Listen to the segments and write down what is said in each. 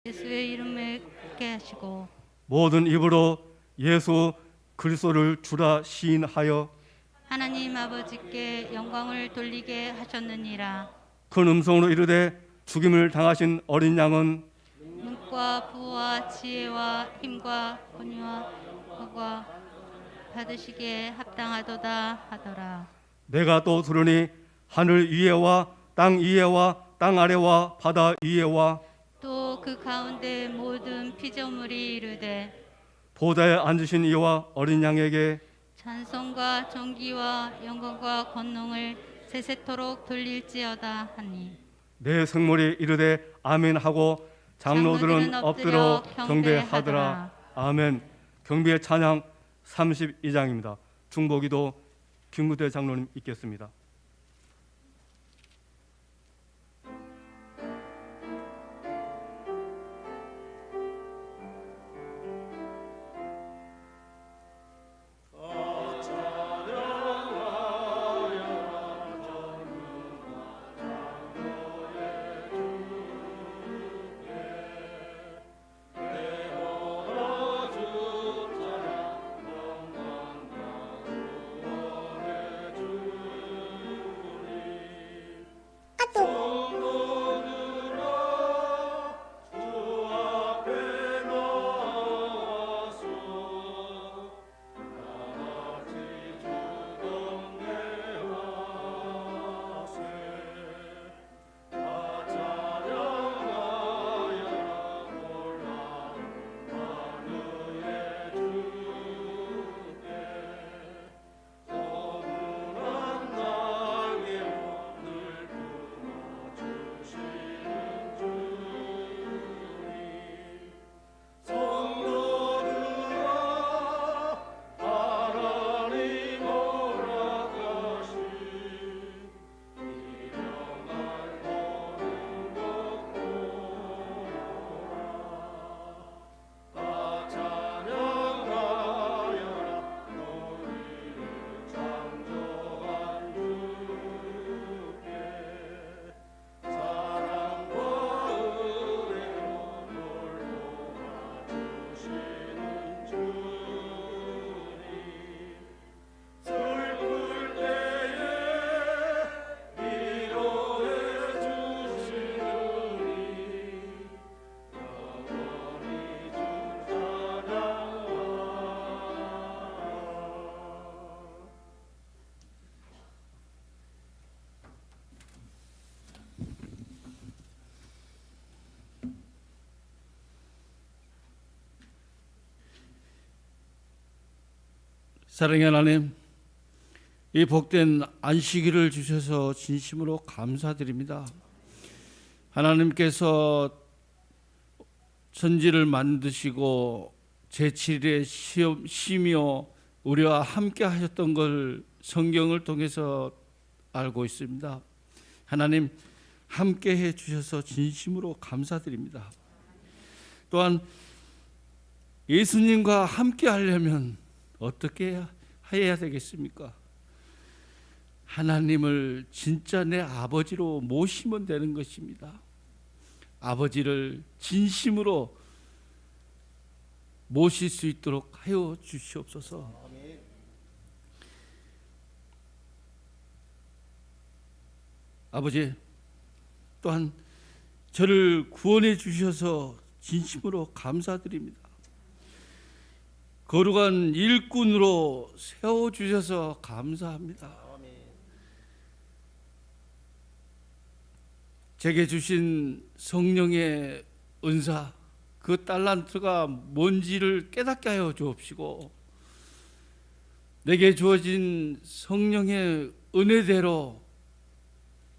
예수의 이름을 깨 하시고 모든 입으로 예수 그리스도를 주라 시인하여 하나님 아버지께 영광을 돌리게 하셨느니라. 큰 음성으로 이르되 죽임을 당하신 어린 양은 능과 부와 지혜와 힘과 권위와 영광과 받으시기에 합당하도다 하더라. 내가 또 들으니 하늘 위에와 땅 위에와 땅 아래와 바다 위에와 또 그 가운데 모든 피조물이 이르되 보좌에 앉으신 이와 어린 양에게 찬송과 존귀와 영광과 권능을 세세토록 돌릴지어다 하니 내 성물이 이르되 아멘 하고 장로들은 엎드려 경배하더라. 아멘. 경배의 찬양 32장입니다. 중보기도 김구대 장로님 있겠습니다. 사랑의 하나님, 이 복된 안식일을 주셔서 진심으로 감사드립니다. 하나님께서 천지를 만드시고 제7일에 쉬며 우리와 함께 하셨던 걸 성경을 통해서 알고 있습니다. 하나님, 함께 해 주셔서 진심으로 감사드립니다. 또한 예수님과 함께 하려면 어떻게 해야 되겠습니까? 하나님을 진짜 내 아버지로 모시면 되는 것입니다. 아버지를 진심으로 모실 수 있도록 하여 주시옵소서. 아버지, 또한 저를 구원해 주셔서 진심으로 감사드립니다. 거룩한 일꾼으로 세워주셔서 감사합니다. 제게 주신 성령의 은사, 그 달란트가 뭔지를 깨닫게 하여 주옵시고, 내게 주어진 성령의 은혜대로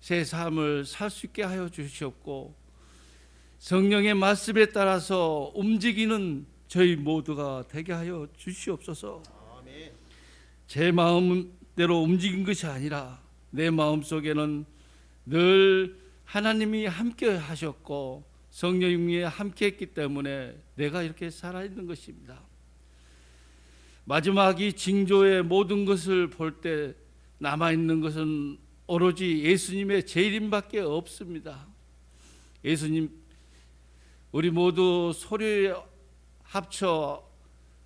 새 삶을 살 수 있게 하여 주시옵고, 성령의 말씀에 따라서 움직이는 저희 모두가 되게 하여 주시옵소서. 제 마음대로 움직인 것이 아니라 내 마음속에는 늘 하나님이 함께 하셨고 성령님이 함께 했기 때문에 내가 이렇게 살아있는 것입니다. 마지막 이 징조의 모든 것을 볼 때 남아있는 것은 오로지 예수님의 재림밖에 없습니다. 예수님, 우리 모두 소리 합쳐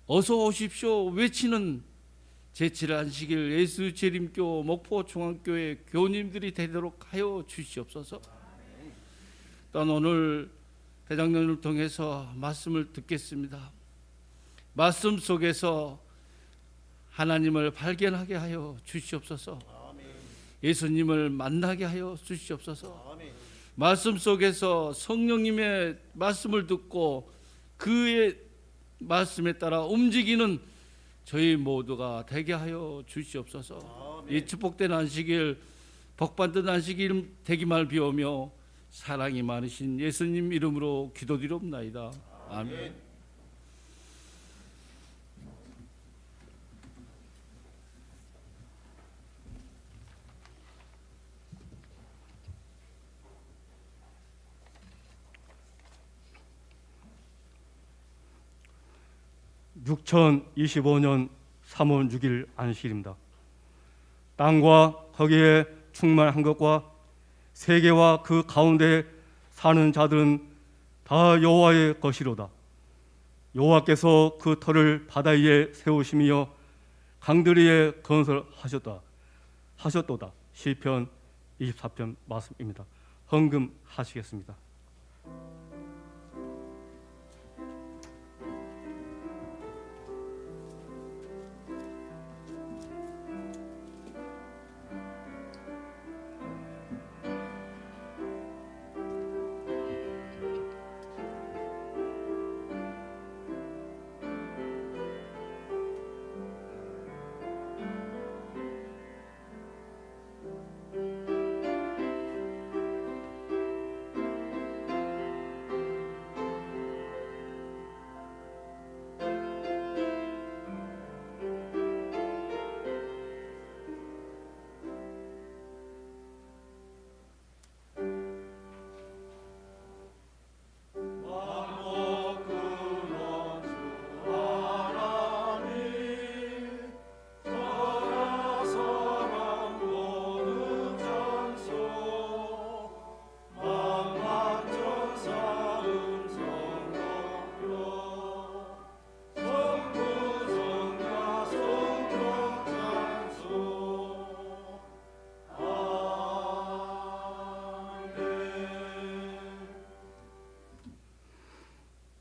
어서 오십시오 외치는 제7 안식일 예수 재림교 목포 중앙교회 교우님들이 되도록 하여 주시옵소서. 또한 오늘 대장년을 통해서 말씀을 듣겠습니다. 말씀 속에서 하나님을 발견하게 하여 주시옵소서. 예수님을 만나게 하여 주시옵소서. 말씀 속에서 성령님의 말씀을 듣고 그의 말씀에 따라 움직이는 저희 모두가 되게 하여 주시옵소서. 이 축복된 안식일, 복받은 안식일 되기만 비오며 사랑이 많으신 예수님 이름으로 기도드리옵나이다. 아멘. (2025년 3월 6일) 안식일입니다. 땅과 거기에 충만한 것과 세계와 그 가운데 사는 자들은 다 여호와의 것이로다. 여호와께서 그 터를 바다 위에 세우시며 강들 위에 건설하셨도다. 시편 24편 말씀입니다. 헌금하시겠습니다.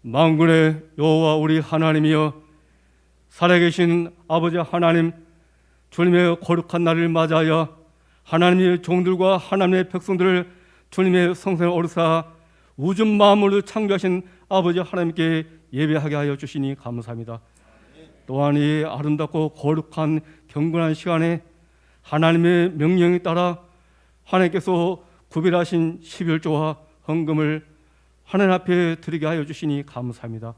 만군의 여호와 우리 하나님이여, 살아계신 아버지 하나님, 주님의 거룩한 날을 맞아하여 하나님의 종들과 하나님의 백성들을 주님의 성전에 오르사 우주 만물을 창조하신 아버지 하나님께 예배하게 하여 주시니 감사합니다. 또한 이 아름답고 거룩한 경건한 시간에 하나님의 명령에 따라 하나님께서 구별하신 11조와 헌금을 하나님 앞에 드리게 하여 주시니 감사합니다.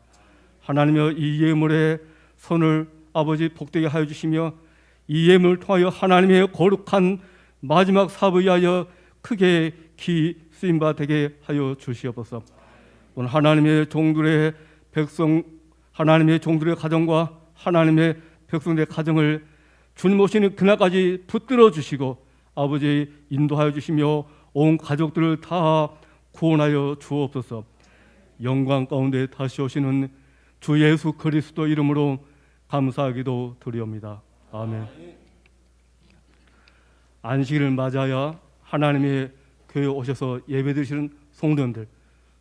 하나님여, 이 예물에 손을 아버지 복되게 하여 주시며 이 예물을 통하여 하나님의 거룩한 마지막 사업을 위하여 크게 기 쓰임바 되게 하여 주시옵소서. 오늘 하나님의 종들의 백성, 하나님의 종들의 가정과 하나님의 백성들의 가정을 주님 오시는 그날까지 붙들어 주시고 아버지 인도하여 주시며 온 가족들을 다 구원하여 주옵소서. 영광 가운데 다시 오시는 주 예수 그리스도 이름으로 감사하기도 드리옵니다. 아멘. 안식일을 맞아야 하나님의 교회에 오셔서 예배드리시는 성도님들,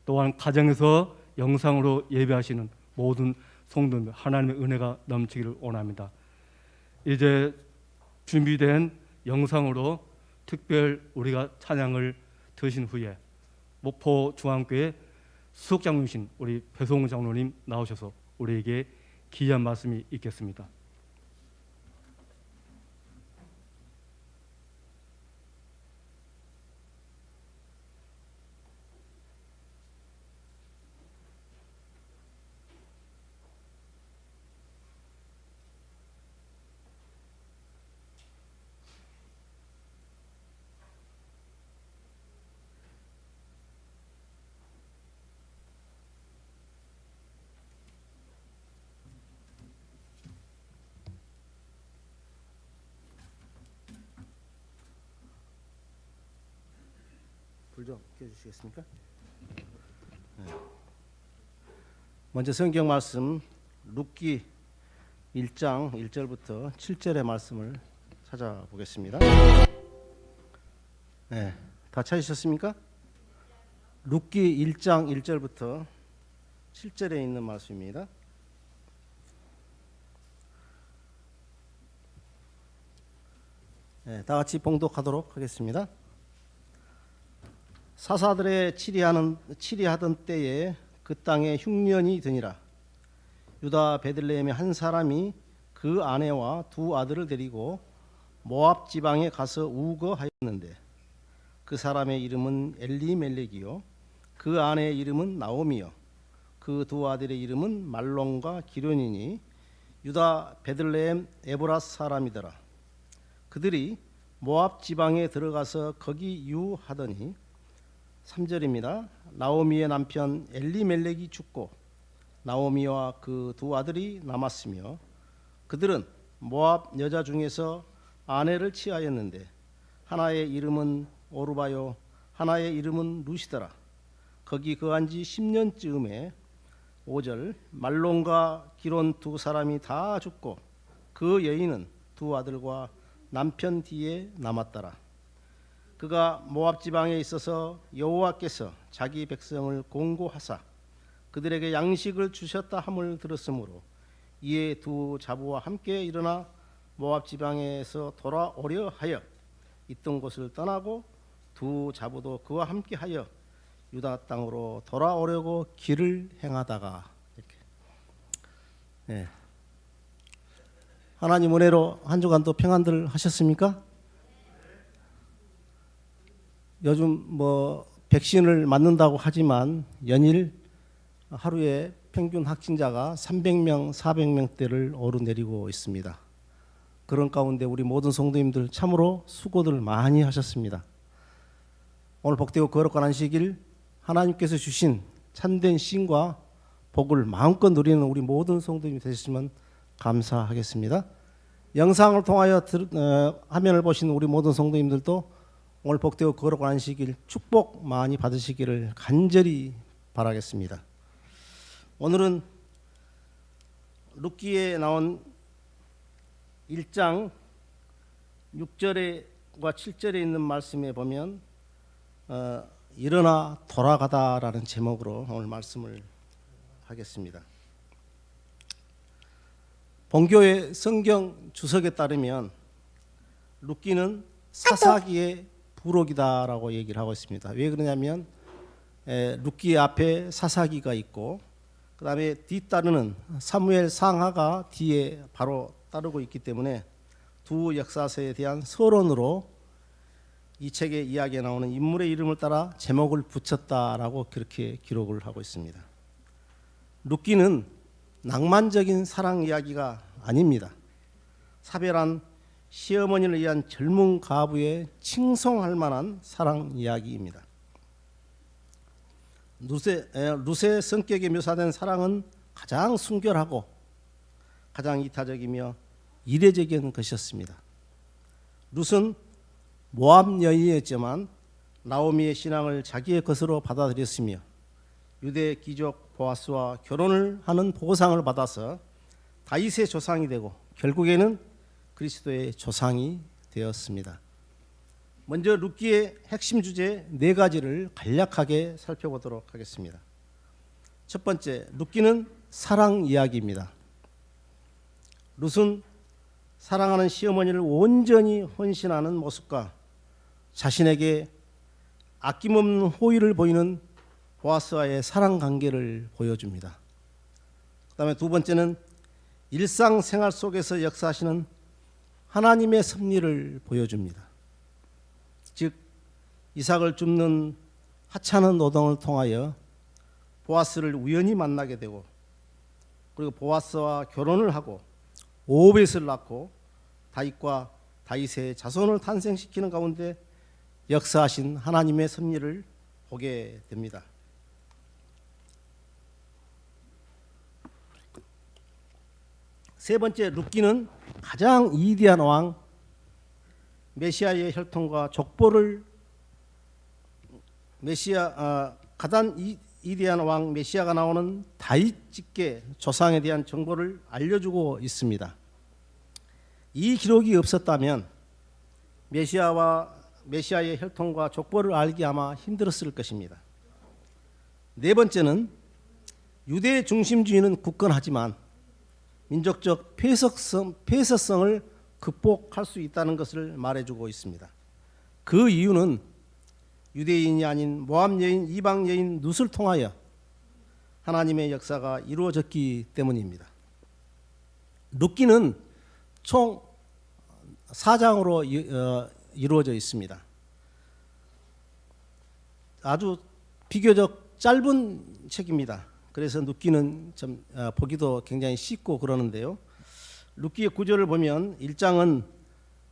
또한 가정에서 영상으로 예배하시는 모든 성도님들, 하나님의 은혜가 넘치기를 원합니다. 이제 준비된 영상으로 특별 우리가 찬양을 드신 후에 목포 중앙교회 수석장로이신 우리 배송 장로님 나오셔서 우리에게 귀한 말씀이 있겠습니다. 불 좀 켜주시겠습니까? 네. 먼저 성경 말씀 룻기 1장 1절부터 7절의 말씀을 찾아보겠습니다. 네, 다 찾으셨습니까? 룻기 1장 1절부터 7절에 있는 말씀입니다. 네, 다 같이 봉독하도록 하겠습니다. 사사들의 치리하던 때에 그 땅에 흉년이 드니라. 유다 베들레헴의 한 사람이 그 아내와 두 아들을 데리고 모압 지방에 가서 우거하였는데 그 사람의 이름은 엘리멜렉이요 그 아내의 이름은 나오미요 그 두 아들의 이름은 말론과 기련이니 유다 베들레헴 에브라스 사람이더라. 그들이 모압 지방에 들어가서 거기 유하더니 3절입니다. 나오미의 남편 엘리멜렉이 죽고 나오미와 그 두 아들이 남았으며 그들은 모압 여자 중에서 아내를 취하였는데 하나의 이름은 오르바요 하나의 이름은 루시더라. 거기 거한 지 10년쯤에 5절 말론과 기론 두 사람이 다 죽고 그 여인은 두 아들과 남편 뒤에 남았더라. 그가 모압 지방에 있어서 여호와께서 자기 백성을 공고하사 그들에게 양식을 주셨다 함을 들었으므로 이에 두 자부와 함께 일어나 모압 지방에서 돌아오려 하여 있던 곳을 떠나고 두 자부도 그와 함께 하여 유다 땅으로 돌아오려고 길을 행하다가 이렇게. 네. 하나님 은혜로 한 주간도 평안들 하셨습니까? 요즘 뭐 백신을 맞는다고 하지만 연일 하루에 평균 확진자가 300명, 400명대를 오르내리고 있습니다. 그런 가운데 우리 모든 성도님들 참으로 수고들 많이 하셨습니다. 오늘 복되고 거룩한 안식일 하나님께서 주신 참된 신과 복을 마음껏 누리는 우리 모든 성도님이 되셨으면 감사하겠습니다. 영상을 통하여 화면을 보신 우리 모든 성도님들도 오늘 복되고 거룩한 안식일 축복 많이 받으시기를 간절히 바라겠습니다. 오늘은 룻기에 나온 1장 6절과 7절에 있는 말씀에 보면 일어나 돌아가다라는 제목으로 오늘 말씀을 하겠습니다. 본교의 성경 주석에 따르면 룻기는 사사기의 부록이다라고 얘기를 하고 있습니다. 왜 그러냐면 룻기 앞에 사사기가 있고 그 다음에 뒤따르는 사무엘 상하가 뒤에 바로 따르고 있기 때문에 두 역사서에 대한 서론으로 이 책의 이야기에 나오는 인물의 이름을 따라 제목을 붙였다라고 그렇게 기록을 하고 있습니다. 룻기는 낭만적인 사랑 이야기가 아닙니다. 사별한 시어머니를 위한 젊은 가부의 칭송할 만한 사랑 이야기입니다. 룻의 성격에 묘사된 사랑은 가장 순결하고 가장 이타적이며 이례적인 것이었습니다. 룻은 모압 여인이었지만 나오미의 신앙을 자기의 것으로 받아들였으며 유대 귀족 보아스와 결혼을 하는 보상을 받아서 다윗의 조상이 되고 결국에는 그리스도의 조상이 되었습니다. 먼저 룻기의 핵심 주제 4가지를 간략하게 살펴보도록 하겠습니다. 첫 번째, 룻기는 사랑 이야기입니다. 룻은 사랑하는 시어머니를 온전히 헌신하는 모습과 자신에게 아낌없는 호의를 보이는 보아스와의 사랑 관계를 보여줍니다. 그 다음에 두 번째는 일상생활 속에서 역사하시는 하나님의 섭리를 보여줍니다. 즉 이삭을 줍는 하찮은 노동을 통하여 보아스를 우연히 만나게 되고 그리고 보아스와 결혼을 하고 오벳을 낳고 다윗과 다윗의 자손을 탄생시키는 가운데 역사하신 하나님의 섭리를 보게 됩니다. 세 번째, 룻기는 가장 위대한 왕 메시아의 혈통과 족보를 가단 위대한 왕 메시아가 나오는 다윗집계 조상에 대한 정보를 알려주고 있습니다. 이 기록이 없었다면 메시아의 혈통과 족보를 알기 아마 힘들었을 것입니다. 네 번째는 유대 중심주의는 굳건하지만 민족적 폐쇄성을 극복할 수 있다는 것을 말해주고 있습니다. 그 이유는 유대인이 아닌 모압 여인, 이방 여인 룻을 통하여 하나님의 역사가 이루어졌기 때문입니다. 룻기는 총 4장으로 이루어져 있습니다. 아주 비교적 짧은 책입니다. 그래서 룻기는 좀 보기도 굉장히 쉽고 그러는데요. 룻기의 구조를 보면 1장은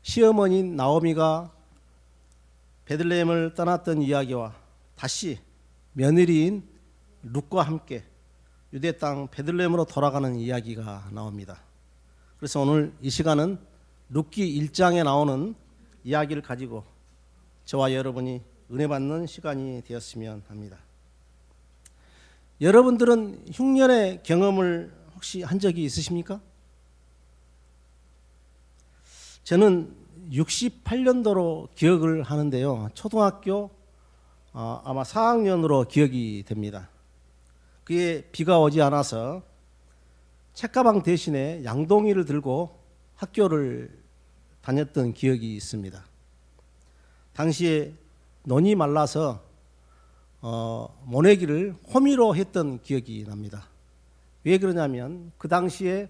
시어머니인 나오미가 베들레헴을 떠났던 이야기와 다시 며느리인 룻과 함께 유대 땅 베들레헴으로 돌아가는 이야기가 나옵니다. 그래서 오늘 이 시간은 룻기 1장에 나오는 이야기를 가지고 저와 여러분이 은혜 받는 시간이 되었으면 합니다. 여러분들은 흉년의 경험을 혹시 한 적이 있으십니까? 저는 68년도로 기억을 하는데요. 초등학교 아마 4학년으로 기억이 됩니다. 그에 비가 오지 않아서 책가방 대신에 양동이를 들고 학교를 다녔던 기억이 있습니다. 당시에 논이 말라서 모내기를 호미로 했던 기억이 납니다. 왜 그러냐면 그 당시에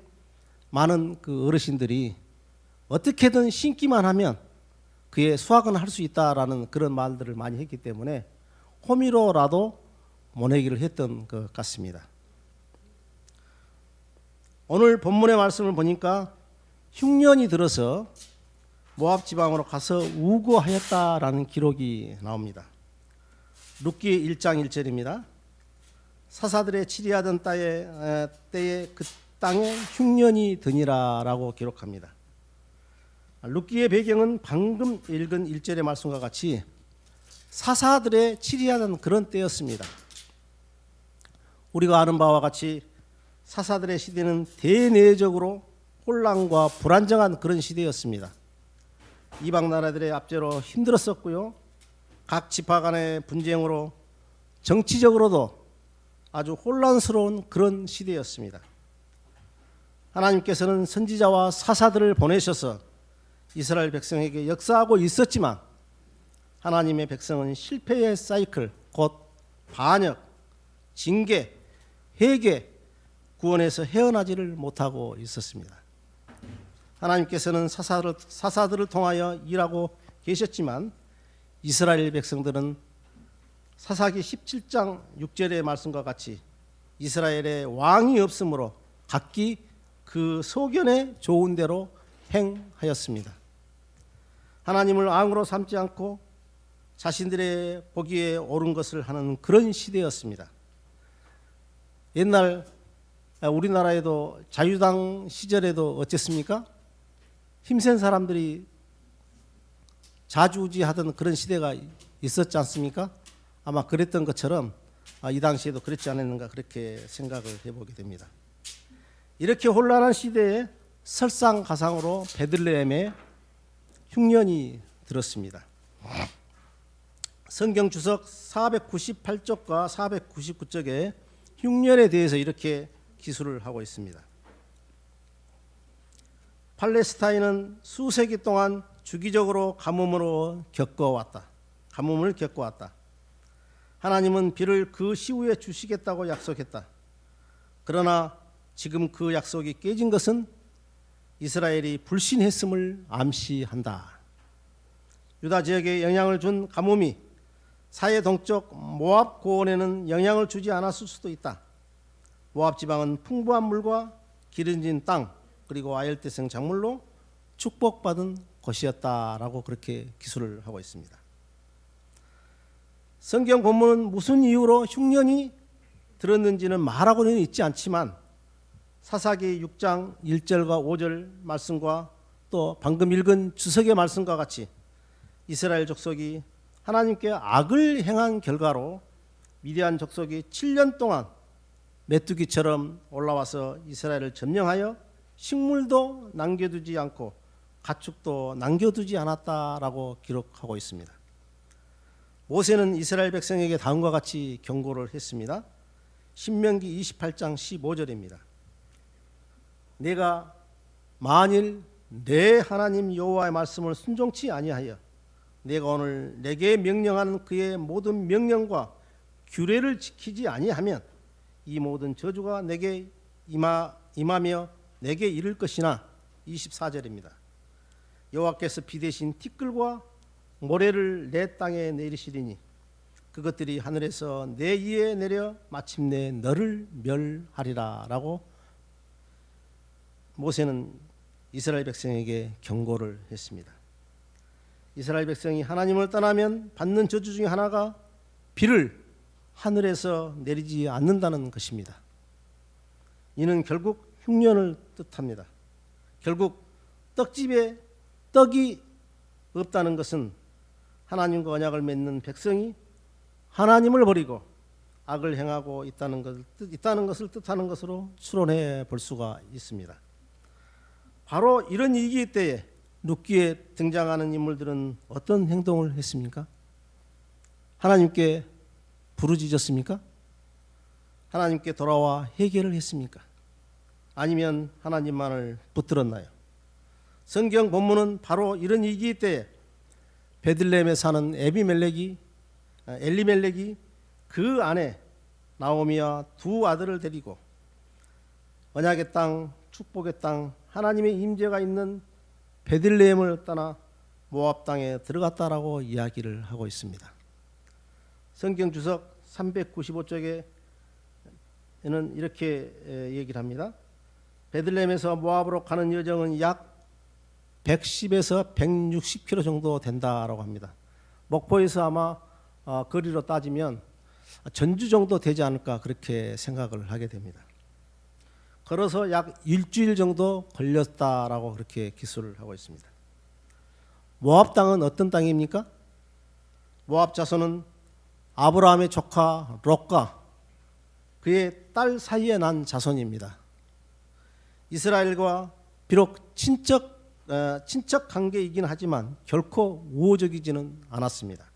많은 그 어르신들이 어떻게든 심기만 하면 그의 수확은 할 수 있다라는 그런 말들을 많이 했기 때문에 호미로라도 모내기를 했던 것 같습니다. 오늘 본문의 말씀을 보니까 흉년이 들어서 모압 지방으로 가서 우거하였다라는 기록이 나옵니다. 룻기 1장 1절입니다. 사사들의 치리하던 때에 그 땅에 흉년이 드니라라고 기록합니다. 룻기의 배경은 방금 읽은 1절의 말씀과 같이 사사들의 치리하던 그런 때였습니다. 우리가 아는 바와 같이 사사들의 시대는 대내적으로 혼란과 불안정한 그런 시대였습니다. 이방 나라들의 압제로 힘들었었고요. 각 지파 간의 분쟁으로 정치적으로도 아주 혼란스러운 그런 시대였습니다. 하나님께서는 선지자와 사사들을 보내셔서 이스라엘 백성에게 역사하고 있었지만 하나님의 백성은 실패의 사이클, 곧 반역, 징계, 회개, 구원에서 헤어나지를 못하고 있었습니다. 하나님께서는 사사들을 통하여 일하고 계셨지만 이스라엘 백성들은 사사기 17장 6절의 말씀과 같이 이스라엘에 왕이 없으므로 각기 그 소견에 좋은 대로 행하였습니다. 하나님을 왕으로 삼지 않고 자신들의 보기에 옳은 것을 하는 그런 시대였습니다. 옛날 우리나라에도 자유당 시절에도 어땠습니까? 힘센 사람들이 자주우지하던 그런 시대가 있었지 않습니까? 아마 그랬던 것처럼 이 당시에도 그랬지 않았는가 그렇게 생각을 해보게 됩니다. 이렇게 혼란한 시대에 설상가상으로 베들레헴에 흉년이 들었습니다. 성경 주석 498쪽과 499쪽에 흉년에 대해서 이렇게 기술을 하고 있습니다. 팔레스타인은 수세기 동안 주기적으로 가뭄을 겪어왔다. 하나님은 비를 그 시후에 주시겠다고 약속했다. 그러나 지금 그 약속이 깨진 것은 이스라엘이 불신했음을 암시한다. 유다 지역에 영향을 준 가뭄이 사해 동쪽 모압 고원에는 영향을 주지 않았을 수도 있다. 모압 지방은 풍부한 물과 기름진 땅 그리고 아열대성 작물로 축복받은 곳이었다라고 그렇게 기술을 하고 있습니다. 성경 본문은 무슨 이유로 흉년이 들었는지는 말하고는 있지 않지만 사사기 6장 1절과 5절 말씀과 또 방금 읽은 주석의 말씀과 같이 이스라엘 족속이 하나님께 악을 행한 결과로 미디안 족속이 7년 동안 메뚜기처럼 올라와서 이스라엘을 점령하여 식물도 남겨두지 않고 가축도 남겨두지 않았다라고 기록하고 있습니다. 모세는 이스라엘 백성에게 다음과 같이 경고를 했습니다. 신명기 28장 15절입니다. 내가 만일 내 하나님 여호와의 말씀을 순종치 아니하여 내가 오늘 내게 명령하는 그의 모든 명령과 규례를 지키지 아니하면 이 모든 저주가 내게 임하며 내게 이를 것이나 24절입니다. 여호와께서 비 대신 티끌과 모래를 내 땅에 내리시리니 그것들이 하늘에서 내 위에 내려 마침내 너를 멸하리라 라고 모세는 이스라엘 백성에게 경고를 했습니다. 이스라엘 백성이 하나님을 떠나면 받는 저주 중에 하나가 비를 하늘에서 내리지 않는다는 것입니다. 이는 결국 흉년을 뜻합니다. 결국 떡집에 떡이 없다는 것은 하나님과 언약을 맺는 백성이 하나님을 버리고 악을 행하고 있다는 것을 뜻하는 것으로 추론해 볼 수가 있습니다. 바로 이런 위기 때에 룻기에 등장하는 인물들은 어떤 행동을 했습니까? 하나님께 부르짖었습니까? 하나님께 돌아와 회개를 했습니까? 아니면 하나님만을 붙들었나요? 성경 본문은 바로 이런 위기 때에 베들레헴에 사는 엘리멜렉이 그 아내 나오미와 두 아들을 데리고 언약의 땅, 축복의 땅, 하나님의 임재가 있는 베들레헴을 떠나 모압 땅에 들어갔다라고 이야기를 하고 있습니다. 성경 주석 395쪽에는 이렇게 얘기를 합니다. 베들레헴에서 모압으로 가는 여정은 약 110에서 160km 정도 된다라고 합니다. 목포에서 아마 거리로 따지면 전주 정도 되지 않을까 그렇게 생각을 하게 됩니다. 걸어서 약 일주일 정도 걸렸다라고 그렇게 기술을 하고 있습니다. 모압 땅은 어떤 땅입니까? 모압 자손은 아브라함의 조카 롯과 그의 딸 사이에 난 자손입니다. 이스라엘과 비록 친척 관계이긴 하지만 결코 우호적이지는 않았습니다.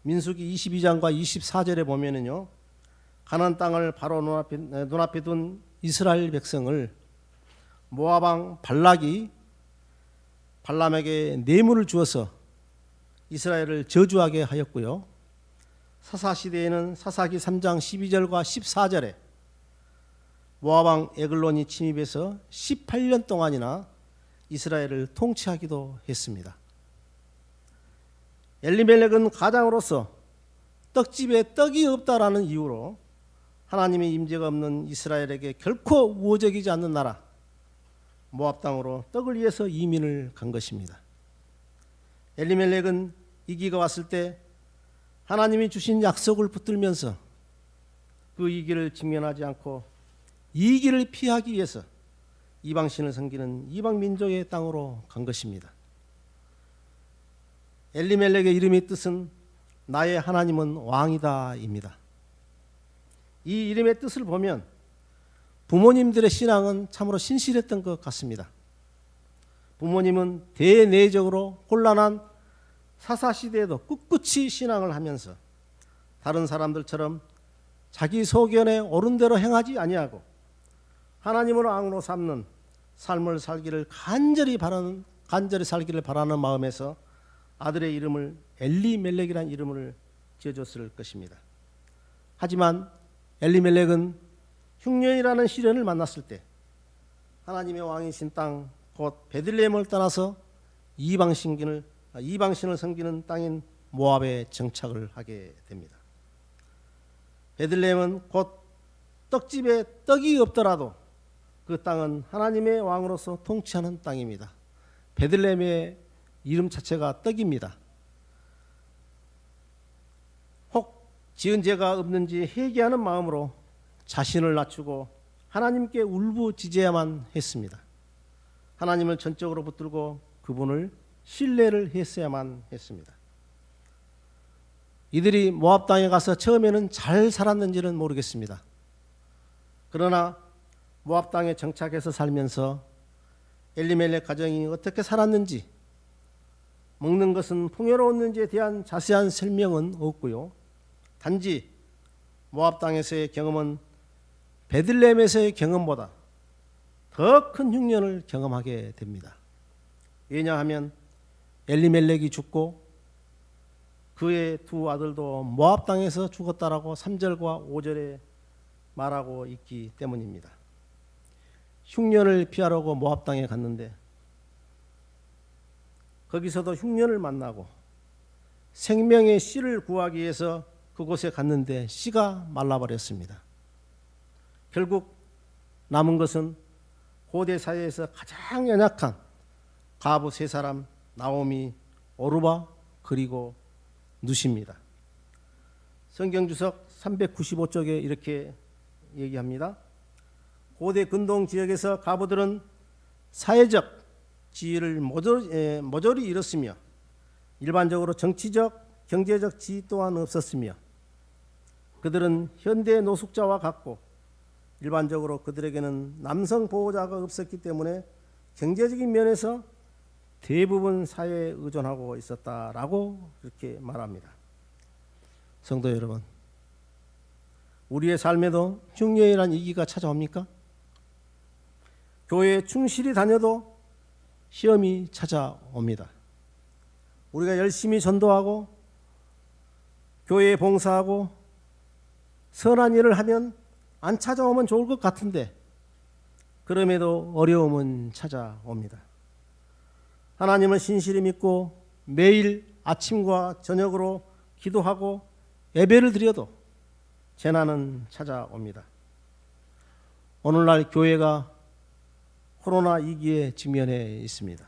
민수기 22장과 24절에 보면은요, 가나안 땅을 바로 눈앞에 둔 이스라엘 백성을 모압 왕 발람에게 뇌물을 주어서 이스라엘을 저주하게 하였고요. 사사시대에는 사사기 3장 12절과 14절에 모압 왕 에글론이 침입해서 18년 동안이나 이스라엘을 통치하기도 했습니다. 엘리멜렉은 가장으로서 떡집에 떡이 없다라는 이유로 하나님의 임재가 없는 이스라엘에게 결코 우호적이지 않는 나라 모압 땅으로 떡을 위해서 이민을 간 것입니다. 엘리멜렉은 위기가 왔을 때 하나님이 주신 약속을 붙들면서 그 위기를 직면하지 않고 이 위기를 피하기 위해서 이방신을 섬기는 이방 민족의 땅으로 간 것입니다. 엘리멜렉의 이름의 뜻은 나의 하나님은 왕이다입니다. 이 이름의 뜻을 보면 부모님들의 신앙은 참으로 신실했던 것 같습니다. 부모님은 대내적으로 혼란한 사사시대에도 꿋꿋이 신앙을 하면서 다른 사람들처럼 자기 소견에 옳은 대로 행하지 아니하고 하나님을 왕으로 삼는 삶을 살기를 간절히 살기를 바라는 마음에서 아들의 이름을 엘리멜렉이라는 이름을 지어줬을 것입니다. 하지만 엘리멜렉은 흉년이라는 시련을 만났을 때 하나님의 왕이신 땅 곧 베들레헴을 떠나서 이방신을 섬기는 땅인 모압에 정착을 하게 됩니다. 베들레헴은 곧 떡집에 떡이 없더라도 그 땅은 하나님의 왕으로서 통치하는 땅입니다. 베들레헴의 이름 자체가 떡입니다. 혹 지은 죄가 없는지 회개하는 마음으로 자신을 낮추고 하나님께 울부짖어야만 했습니다. 하나님을 전적으로 붙들고 그분을 신뢰를 했어야만 했습니다. 이들이 모압 땅에 가서 처음에는 잘 살았는지는 모르겠습니다. 그러나 모압 땅에 정착해서 살면서 엘리멜렉 가정이 어떻게 살았는지, 먹는 것은 풍요로웠는지에 대한 자세한 설명은 없고요. 단지 모압 땅에서의 경험은 베들레헴에서의 경험보다 더 큰 흉년을 경험하게 됩니다. 왜냐하면 엘리멜렉이 죽고 그의 두 아들도 모압 땅에서 죽었다라고 3절과 5절에 말하고 있기 때문입니다. 흉년을 피하려고 모압 땅에 갔는데 거기서도 흉년을 만나고 생명의 씨를 구하기 위해서 그곳에 갔는데 씨가 말라버렸습니다. 결국 남은 것은 고대 사회에서 가장 연약한 과부 세 사람, 나오미, 오르바, 그리고 누시입니다. 성경주석 395쪽에 이렇게 얘기합니다. 고대 근동 지역에서 과부들은 사회적 지위를 모조리 잃었으며 일반적으로 정치적, 경제적 지위 또한 없었으며 그들은 현대 노숙자와 같고 일반적으로 그들에게는 남성 보호자가 없었기 때문에 경제적인 면에서 대부분 사회에 의존하고 있었다라고 그렇게 말합니다. 성도 여러분, 우리의 삶에도 흉년이란 위기가 찾아옵니까? 교회에 충실히 다녀도 시험이 찾아옵니다. 우리가 열심히 전도하고 교회에 봉사하고 선한 일을 하면 안 찾아오면 좋을 것 같은데 그럼에도 어려움은 찾아옵니다. 하나님을 신실히 믿고 매일 아침과 저녁으로 기도하고 예배를 드려도 재난은 찾아옵니다. 오늘날 교회가 코로나 위기에 직면해 있습니다.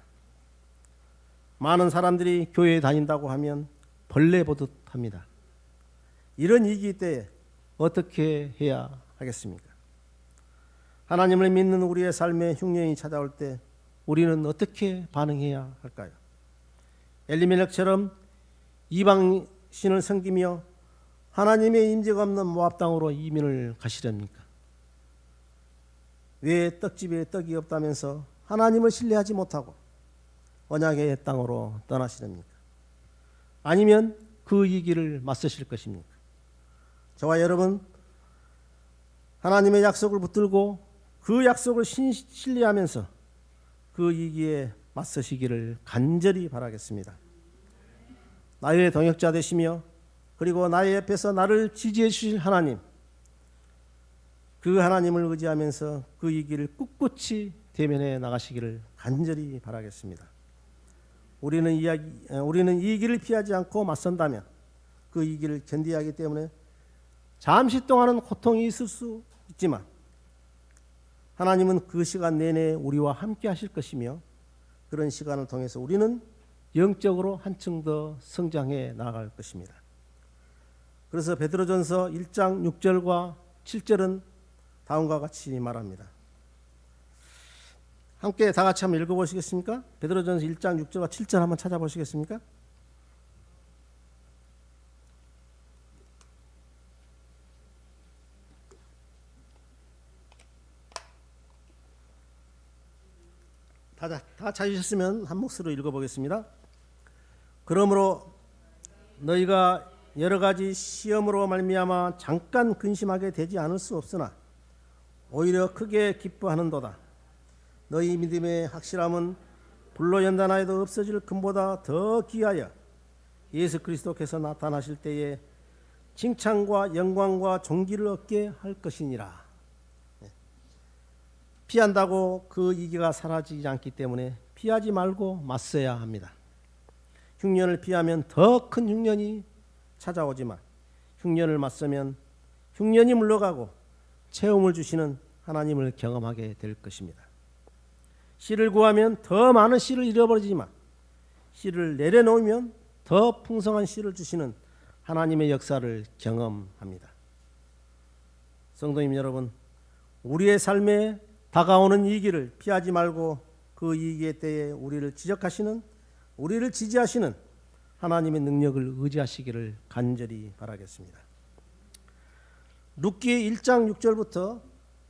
많은 사람들이 교회에 다닌다고 하면 벌레 보듯 합니다. 이런 위기 때에 어떻게 해야 하겠습니까? 하나님을 믿는 우리의 삶에 흉년이 찾아올 때 우리는 어떻게 반응해야 할까요? 엘리멜렉처럼 이방 신을 섬기며 하나님의 임재가 없는 모압 땅으로 이민을 가시렵니까? 왜 떡집에 떡이 없다면서 하나님을 신뢰하지 못하고 언약의 땅으로 떠나시렵니까? 아니면 그 위기를 맞서실 것입니까? 저와 여러분, 하나님의 약속을 붙들고 그 약속을 신뢰하면서 그 위기에 맞서시기를 간절히 바라겠습니다. 나의 동역자 되시며 그리고 나의 옆에서 나를 지지해 주실 하나님, 그 하나님을 의지하면서 그 위기를 꿋꿋이 대면해 나가시기를 간절히 바라겠습니다. 우리는 이 위기를 피하지 않고 맞선다면 그 위기를 견뎌야 하기 때문에 잠시 동안은 고통이 있을 수 있지만 하나님은 그 시간 내내 우리와 함께 하실 것이며 그런 시간을 통해서 우리는 영적으로 한층 더 성장해 나아갈 것입니다. 그래서 베드로전서 1장 6절과 7절은 다음과 같이 말합니다. 함께 다 같이 한번 읽어보시겠습니까? 베드로전서 1장 6절과 7절 한번 찾아보시겠습니까? 다 찾으셨으면 한 몫으로 읽어보겠습니다. 그러므로 너희가 여러 가지 시험으로 말미암아 잠깐 근심하게 되지 않을 수 없으나 오히려 크게 기뻐하는도다. 너희 믿음의 확실함은 불로 연단하여도 없어질 금보다 더 귀하여 예수 그리스도께서 나타나실 때에 칭찬과 영광과 존귀를 얻게 할 것이니라. 피한다고 그 위기가 사라지지 않기 때문에 피하지 말고 맞서야 합니다. 흉년을 피하면 더 큰 흉년이 찾아오지만 흉년을 맞서면 흉년이 물러가고 체험을 주시는 하나님을 경험하게 될 것입니다. 씨를 구하면 더 많은 씨를 잃어버리지만 씨를 내려놓으면 더 풍성한 씨를 주시는 하나님의 역사를 경험합니다. 성도님 여러분, 우리의 삶에 다가오는 위기를 피하지 말고 그 위기의 때에 우리를 지적하시는, 우리를 지지하시는 하나님의 능력을 의지하시기를 간절히 바라겠습니다. 룻기 1장 6절부터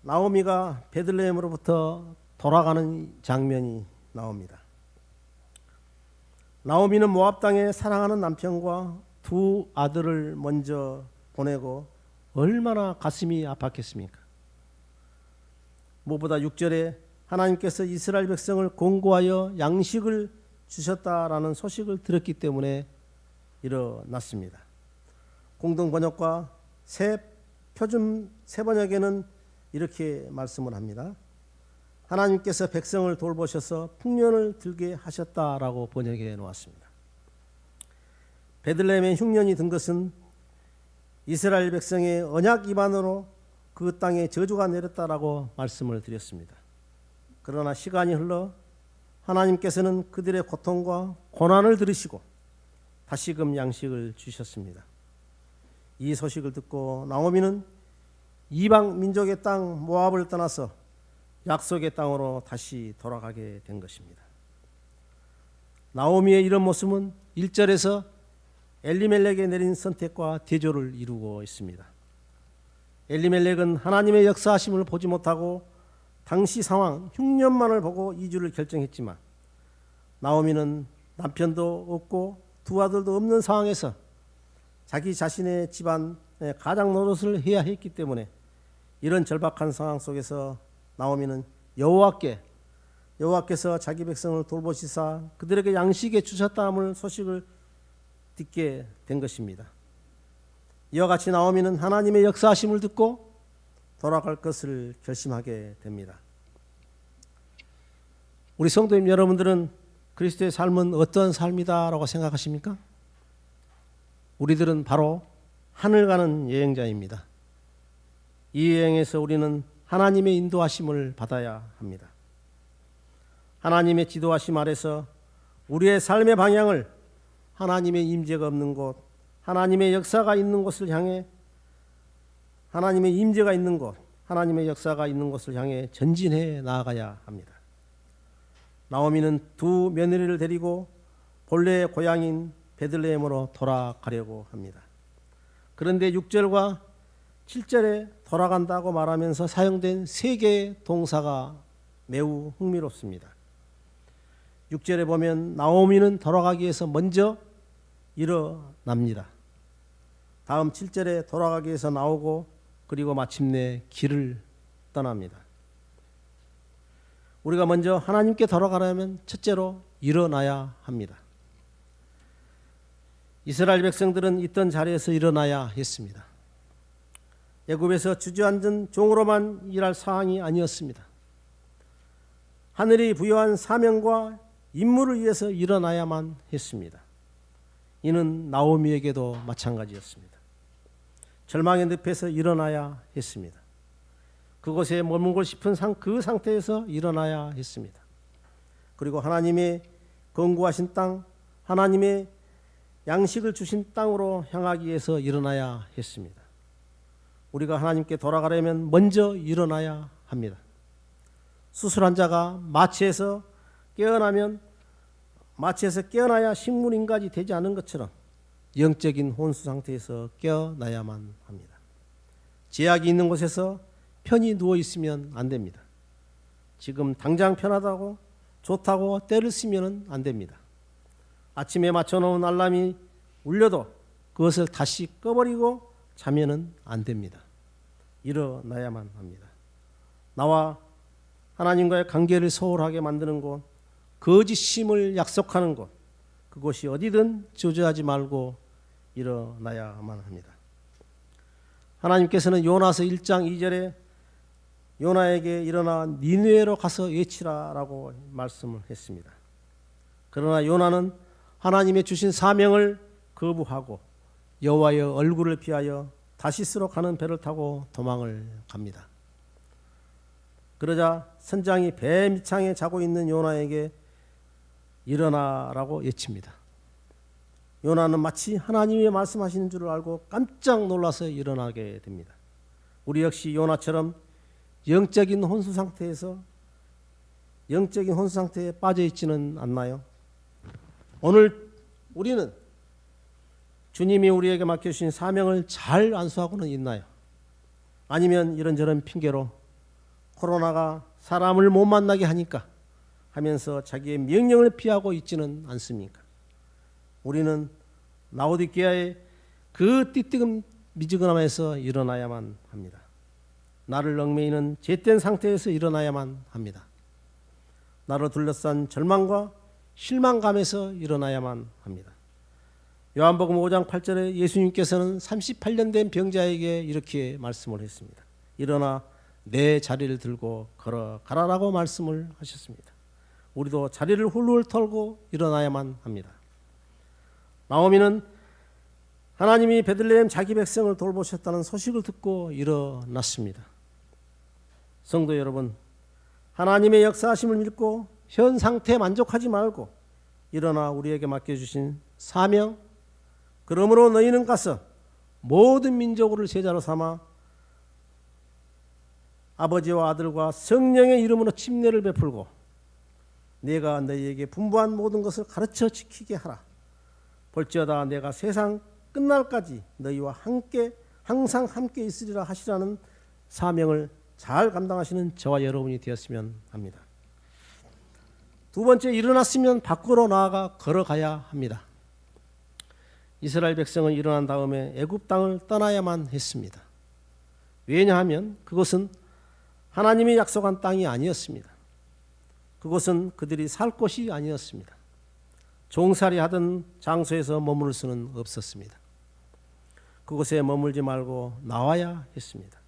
나오미가 베들레헴으로부터 돌아가는 장면이 나옵니다. 나오미는 모압 땅에 사랑하는 남편과 두 아들을 먼저 보내고 얼마나 가슴이 아팠겠습니까? 무엇보다 6절에 하나님께서 이스라엘 백성을 공고하여 양식을 주셨다라는 소식을 들었기 때문에 일어났습니다. 공동 번역과 표준 새 번역에는 이렇게 말씀을 합니다. 하나님께서 백성을 돌보셔서 풍년을 들게 하셨다라고 번역해 놓았습니다. 베들레헴에 흉년이 든 것은 이스라엘 백성의 언약 위반으로 그 땅에 저주가 내렸다라고 말씀을 드렸습니다. 그러나 시간이 흘러 하나님께서는 그들의 고통과 고난을 들으시고 다시금 양식을 주셨습니다. 이 소식을 듣고 나오미는 이방 민족의 땅 모압을 떠나서 약속의 땅으로 다시 돌아가게 된 것입니다. 나오미의 이런 모습은 1절에서 엘리멜렉에 내린 선택과 대조를 이루고 있습니다. 엘리멜렉은 하나님의 역사하심을 보지 못하고 당시 상황 흉년만을 보고 이주를 결정했지만 나오미는 남편도 없고 두 아들도 없는 상황에서 자기 자신의 집안의 가장 노릇을 해야 했기 때문에 이런 절박한 상황 속에서 나오미는 여호와께서 자기 백성을 돌보시사 그들에게 양식에 주셨다는 소식을 듣게 된 것입니다. 이와 같이 나오미는 하나님의 역사하심을 듣고 돌아갈 것을 결심하게 됩니다. 우리 성도님 여러분들은 그리스도의 삶은 어떤 삶이다라고 생각하십니까? 우리들은 바로 하늘 가는 여행자입니다. 이 여행에서 우리는 하나님의 인도하심을 받아야 합니다. 하나님의 지도하심 아래서 우리의 삶의 방향을 하나님의 임재가 없는 곳, 하나님의 역사가 있는 곳을 향해 하나님의 임재가 있는 곳, 하나님의 역사가 있는 곳을 향해 전진해 나아가야 합니다. 나오미는 두 며느리를 데리고 본래의 고향인 베들레헴으로 돌아가려고 합니다. 그런데 6절과 7절에 돌아간다고 말하면서 사용된 세 개의 동사가 매우 흥미롭습니다. 6절에 보면 나오미는 돌아가기 위해서 먼저 일어납니다. 다음 7절에 돌아가기 위해서 나오고 그리고 마침내 길을 떠납니다. 우리가 먼저 하나님께 돌아가려면 첫째로 일어나야 합니다. 이스라엘 백성들은 있던 자리에서 일어나야 했습니다. 애굽에서 주저앉은 종으로만 일할 상황이 아니었습니다. 하늘이 부여한 사명과 임무를 위해서 일어나야만 했습니다. 이는 나오미에게도 마찬가지였습니다. 절망의 늪에서 일어나야 했습니다. 그곳에 머물고 싶은 그 상태에서 일어나야 했습니다. 그리고 하나님의 건고하신 땅, 하나님의 양식을 주신 땅으로 향하기 위해서 일어나야 했습니다. 우리가 하나님께 돌아가려면 먼저 일어나야 합니다. 수술한 자가 마취에서 깨어나야 식물인간이 되지 않은 것처럼 영적인 혼수 상태에서 깨어나야만 합니다. 제약이 있는 곳에서 편히 누워 있으면 안 됩니다. 지금 당장 편하다고 좋다고 때를 쓰면 안 됩니다. 아침에 맞춰놓은 알람이 울려도 그것을 다시 꺼버리고 자면은 안 됩니다. 일어나야만 합니다. 나와 하나님과의 관계를 소홀하게 만드는 곳, 거짓심을 약속하는 곳, 그곳이 어디든 주저하지 말고 일어나야만 합니다. 하나님께서는 요나서 1장 2절에 요나에게 일어나 니느웨로 가서 외치라라고 말씀을 했습니다. 그러나 요나는 하나님의 주신 사명을 거부하고 여호와의 얼굴을 피하여 다시스로 가는 배를 타고 도망을 갑니다. 그러자 선장이 배 밑창에 자고 있는 요나에게 일어나라고 외칩니다. 요나는 마치 하나님이 말씀하시는 줄을 알고 깜짝 놀라서 일어나게 됩니다. 우리 역시 요나처럼 영적인 혼수 상태에 빠져 있지는 않나요? 오늘 우리는 주님이 우리에게 맡겨주신 사명을 잘 안수하고는 있나요? 아니면 이런저런 핑계로 코로나가 사람을 못 만나게 하니까 하면서 자기의 명령을 피하고 있지는 않습니까? 우리는 라오디게아의 그 띠뜨금 미지근함에서 일어나야만 합니다. 나를 얽매이는 죄된 상태에서 일어나야만 합니다. 나를 둘러싼 절망과 실망감에서 일어나야만 합니다. 요한복음 5장 8절에 예수님께서는 38년 된 병자에게 이렇게 말씀을 했습니다. 일어나 내 자리를 들고 걸어가라라고 말씀을 하셨습니다. 우리도 자리를 훌훌 털고 일어나야만 합니다. 나오미는 하나님이 베들레헴 자기 백성을 돌보셨다는 소식을 듣고 일어났습니다. 성도 여러분, 하나님의 역사하심을 믿고 현 상태에 만족하지 말고 일어나 우리에게 맡겨주신 사명, 그러므로 너희는 가서 모든 민족을 제자로 삼아 아버지와 아들과 성령의 이름으로 침례를 베풀고 내가 너희에게 분부한 모든 것을 가르쳐 지키게 하라. 볼지어다 내가 세상 끝날까지 너희와 함께 항상 함께 있으리라 하시라는 사명을 잘 감당하시는 저와 여러분이 되었으면 합니다. 두 번째, 일어났으면 밖으로 나아가 걸어가야 합니다. 이스라엘 백성은 일어난 다음에 애굽 땅을 떠나야만 했습니다. 왜냐하면 그것은 하나님이 약속한 땅이 아니었습니다. 그것은 그들이 살 곳이 아니었습니다. 종살이 하던 장소에서 머무를 수는 없었습니다. 그곳에 머물지 말고 나와야 했습니다.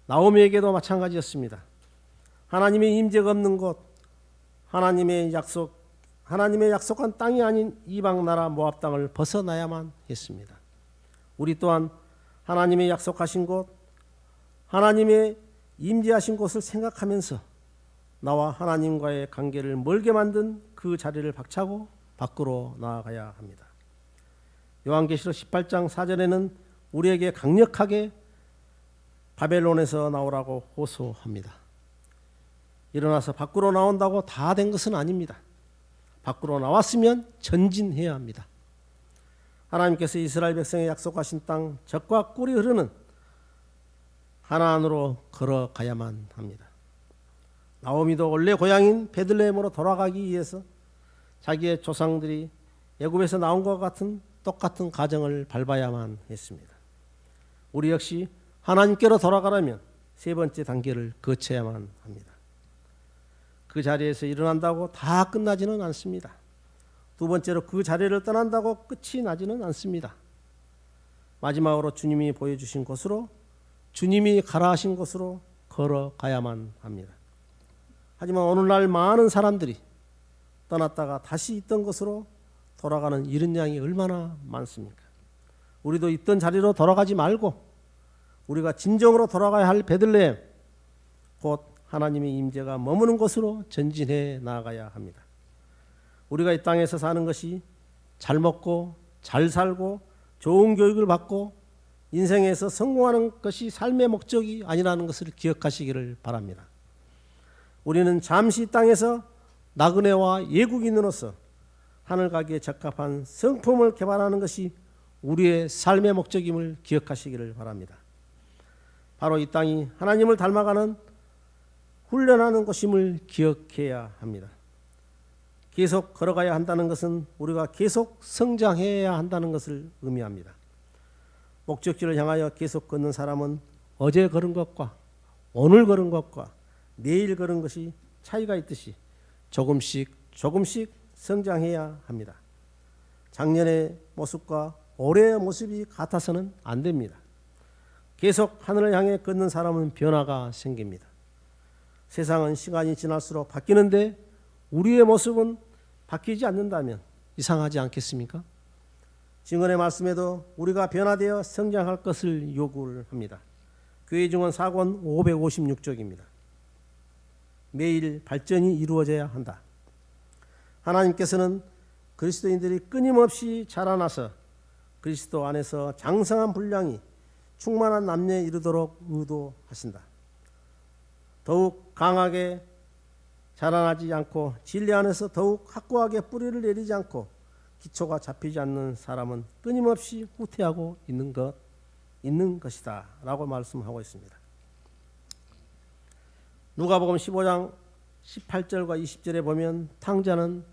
나오미에게도 마찬가지였습니다. 하나님의 임재가 없는 곳, 하나님의 약속한 땅이 아닌 이방 나라 모압 땅을 벗어나야만 했습니다. 우리 또한 하나님의 약속하신 곳, 하나님의 임재하신 곳을 생각하면서 나와 하나님과의 관계를 멀게 만든 그 자리를 박차고 밖으로 나아가야 합니다. 요한계시록 18장 4절에는 우리에게 강력하게 바벨론에서 나오라고 호소합니다. 일어나서 밖으로 나온다고 다 된 것은 아닙니다. 밖으로 나왔으면 전진해야 합니다. 하나님께서 이스라엘 백성에 약속하신 땅 젖과 꿀이 흐르는 가나안으로 걸어가야만 합니다. 나오미도 원래 고향인 베들레헴으로 돌아가기 위해서 자기의 조상들이 애굽에서 나온 것 같은 똑같은 가정을 밟아야만 했습니다. 우리 역시 하나님께로 돌아가려면 세 번째 단계를 거쳐야만 합니다. 그 자리에서 일어난다고 다 끝나지는 않습니다. 두 번째로 그 자리를 떠난다고 끝이 나지는 않습니다. 마지막으로 주님이 보여주신 곳으로, 주님이 가라 하신 곳으로 걸어가야만 합니다. 하지만 오늘날 많은 사람들이 떠났다가 다시 있던 곳으로 돌아가는 이런 양이 얼마나 많습니까? 우리도 있던 자리로 돌아가지 말고 우리가 진정으로 돌아가야 할 베들레헴, 곧 하나님의 임재가 머무는 곳으로 전진해 나아가야 합니다. 우리가 이 땅에서 사는 것이 잘 먹고 잘 살고 좋은 교육을 받고 인생에서 성공하는 것이 삶의 목적이 아니라는 것을 기억하시기를 바랍니다. 우리는 잠시 이 땅에서 나그네와 예국인으로서 하늘 가기에 적합한 성품을 개발하는 것이 우리의 삶의 목적임을 기억하시기를 바랍니다. 바로 이 땅이 하나님을 닮아가는 훈련하는 곳임을 기억해야 합니다. 계속 걸어가야 한다는 것은 우리가 계속 성장해야 한다는 것을 의미합니다. 목적지를 향하여 계속 걷는 사람은 어제 걸은 것과 오늘 걸은 것과 내일 걸은 것이 차이가 있듯이 조금씩 성장해야 합니다. 작년의 모습과 올해의 모습이 같아서는 안 됩니다. 계속 하늘을 향해 걷는 사람은 변화가 생깁니다. 세상은 시간이 지날수록 바뀌는데 우리의 모습은 바뀌지 않는다면 이상하지 않겠습니까? 증언의 말씀에도 우리가 변화되어 성장할 것을 요구를 합니다. 교회 증언 4권 556쪽입니다. 매일 발전이 이루어져야 한다. 하나님께서는 그리스도인들이 끊임없이 자라나서 그리스도 안에서 장성한 분량이 충만한 남녀에 이르도록 의도하신다. 더욱 강하게 자라나지 않고 진리 안에서 더욱 확고하게 뿌리를 내리지 않고 기초가 잡히지 않는 사람은 끊임없이 후퇴하고 있는 것이다라고 말씀하고 있습니다. 누가복음 15장 18절과 20절에 보면 탕자는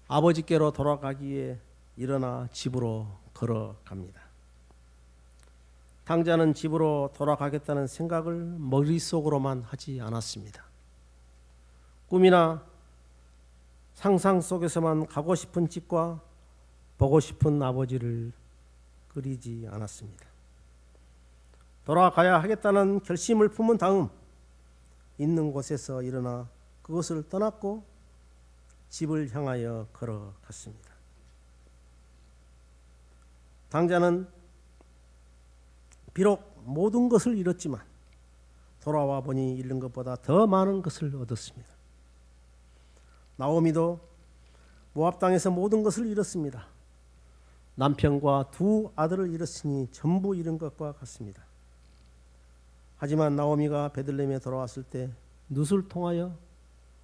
아버지께로 돌아가기에 일어나 집으로 걸어갑니다. 탕자는 집으로 돌아가겠다는 생각을 머릿속으로만 하지 않았습니다. 꿈이나 상상 속에서만 가고 싶은 집과 보고 싶은 아버지를 그리지 않았습니다. 돌아가야 하겠다는 결심을 품은 다음 있는 곳에서 일어나 그것을 떠났고 집을 향하여 걸어갔습니다. 탕자는 비록 모든 것을 잃었지만 돌아와 보니 잃는 것보다 더 많은 것을 얻었습니다. 나오미도 모압 땅에서 모든 것을 잃었습니다. 남편과 두 아들을 잃었으니 전부 잃은 것과 같습니다. 하지만 나오미가 베들레헴에 돌아왔을 때 룻을 통하여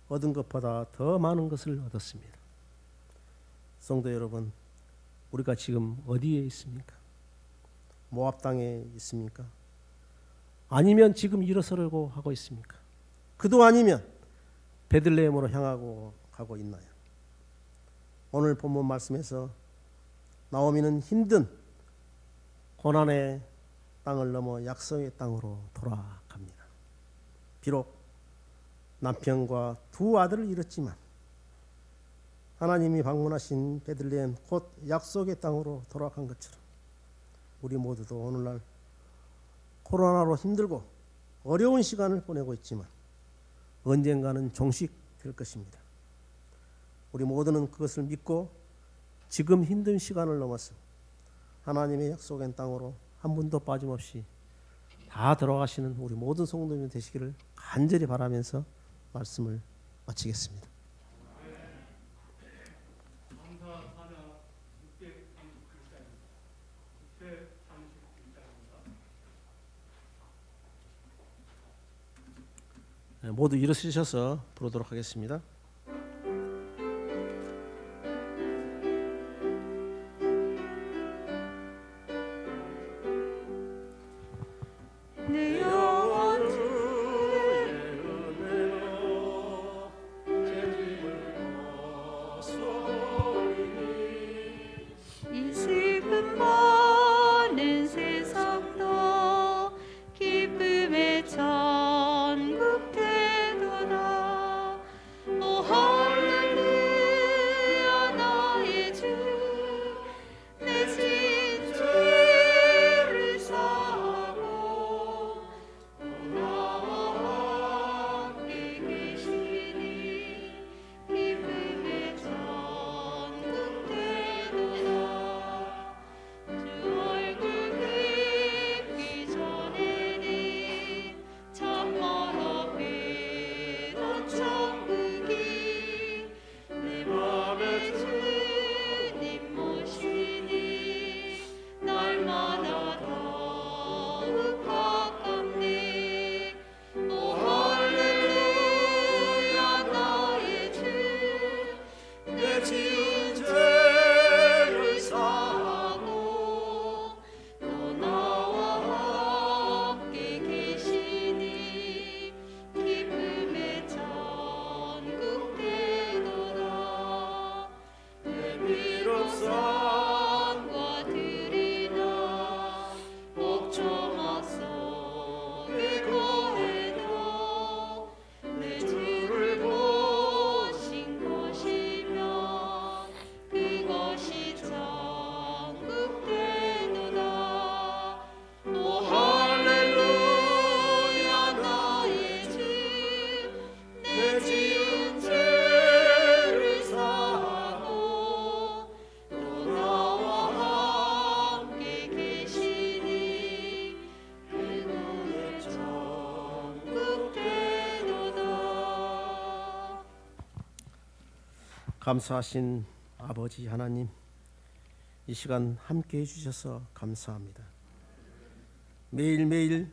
얻은 것보다 더 많은 것을 얻었습니다. 성도 여러분, 우리가 지금 어디에 있습니까? 모압 땅에 있습니까? 아니면 지금 일어서려고 하고 있습니까? 그도 아니면 베들레헴으로 향하고 가고 있나요? 오늘 본문 말씀에서 나오미는 힘든 고난의 땅을 넘어 약속의 땅으로 돌아갑니다. 비록 남편과 두 아들을 잃었지만 하나님이 방문하신 베들레헴 곧 약속의 땅으로 돌아간 것처럼 우리 모두도 오늘날 코로나로 힘들고 어려운 시간을 보내고 있지만 언젠가는 종식될 것입니다. 우리 모두는 그것을 믿고 지금 힘든 시간을 넘어서 하나님의 약속의 땅으로 한 분도 빠짐없이 다 들어가시는 우리 모든 성도님이 되시기를 간절히 바라면서 말씀을 마치겠습니다. 모두 일어서셔서 부르도록 하겠습니다. 내 영혼 주의 은혜로 죄짐을 벗소리니 이 슬픔 많은 세상도 기쁨의 전국 되도다. 오 할렐루야 나의 주 내 진 죄를 사하고 나와 함께 계시니 기쁨의 전국 되도다. 주 얼굴 뵙기 전에는 참 멀어 뵈던 천국이 내 맘에 주님 모시니 날마다 더욱 가깝네. 오 할렐루야 나의 주 내 지은 죄를 사하고 또 나와 함께 계시니 기쁨의 전국 되도다. 내 비록 산과 들이나 목초막 속에 거해도 내 주를 보신 곳이면 그것이 천국 되도다. 오 할렐루야 나의 주 내 지은 죄를 사하고 또 나와 함께 계시니 그곳의 천국 되도다. 감사하신 아버지 하나님, 이 시간 함께 해주셔서 감사합니다. 매일매일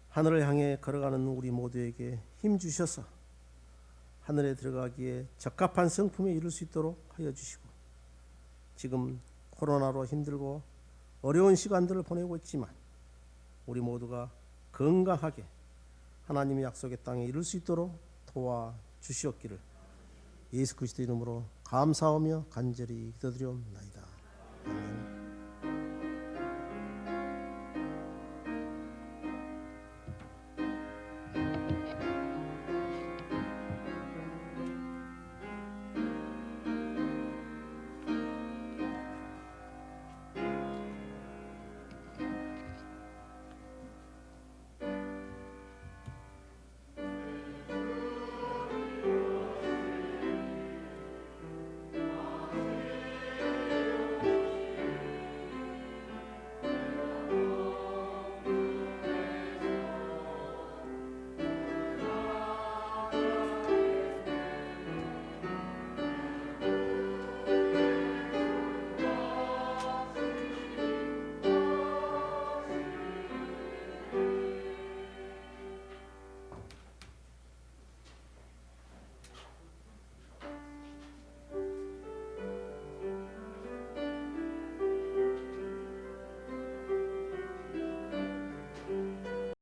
하늘을 향해 걸어가는 우리 모두에게 힘 주셔서 하늘에 들어가기에 적합한 성품에 이룰 수 있도록 하여 주시고 지금 코로나로 힘들고 어려운 시간들을 보내고 있지만 우리 모두가 건강하게 하나님의 약속의 땅에 이룰 수 있도록 도와주시옵기를 예수 그리스도 이름으로 감사하며 간절히 기도드리옵나이다. 아멘.